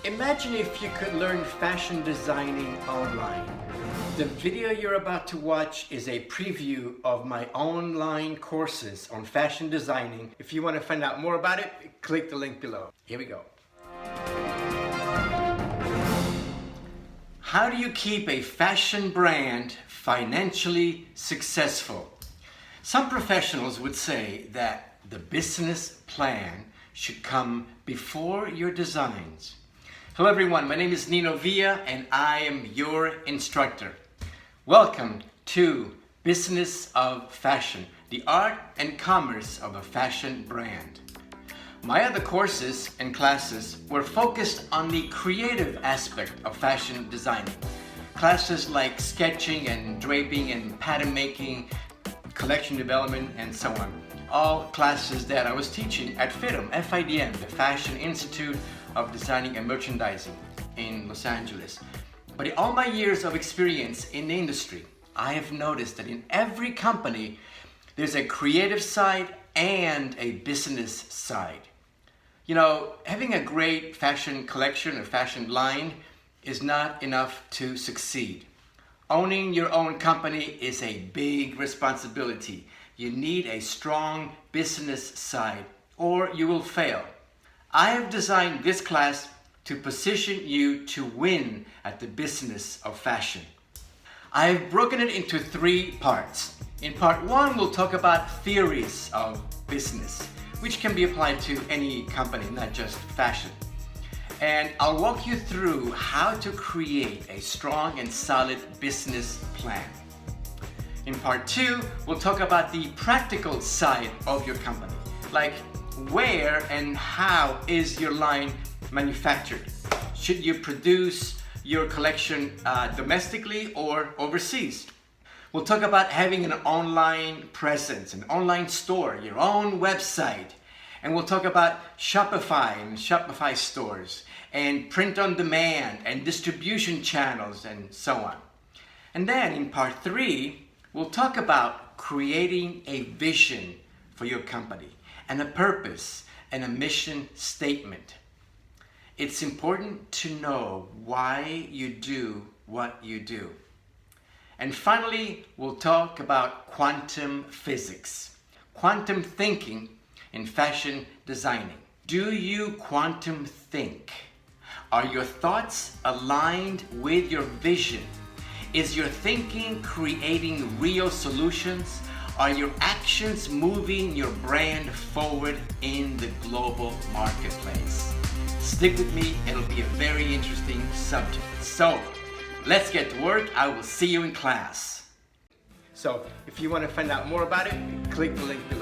Imagine if you could learn fashion designing online. The video you're about to watch is a preview of my online courses on fashion designing. If you want to find out more about it, click the link below. Here we go. How do you keep a fashion brand financially successful? Some professionals would say that the business plan should come before your designs. Hello everyone, my name is Nino and I am your instructor. Welcome to Business of Fashion, the art and commerce of a fashion brand. My other courses and classes were focused on the creative aspect of fashion designing. Classes like sketching and draping and pattern making, collection development, and so on. All classes that I was teaching at FIDM, the Fashion Institute of Designing and Merchandising in Los Angeles. But in all my years of experience in the industry, I have noticed that in every company, there's a creative side and a business side. You know, having a great fashion collection or fashion line is not enough to succeed. Owning your own company is a big responsibility. You need a strong business side or you will fail. I have designed this class to position you to win at the business of fashion. I have broken it into 3 parts. In part 1, we'll talk about theories of business, which can be applied to any company, not just fashion. And I'll walk you through how to create a strong and solid business plan. In part 2, we'll talk about the practical side of your company, like where and how is your line manufactured? Should you produce your collection domestically or overseas? We'll talk about having an online presence, an online store, your own website. And we'll talk about Shopify and Shopify stores and print on demand and distribution channels and so on. And then in part 3, we'll talk about creating a vision for your company and a purpose and a mission statement. It's important to know why you do what you do. And finally, we'll talk about quantum physics, quantum thinking in fashion designing. Do you quantum think? Are your thoughts aligned with your vision? Is your thinking creating real solutions? Are your actions moving your brand forward in the global marketplace? Stick with me, it'll be a very interesting subject. So, let's get to work. I will see you in class. So, if you want to find out more about it, click the link below.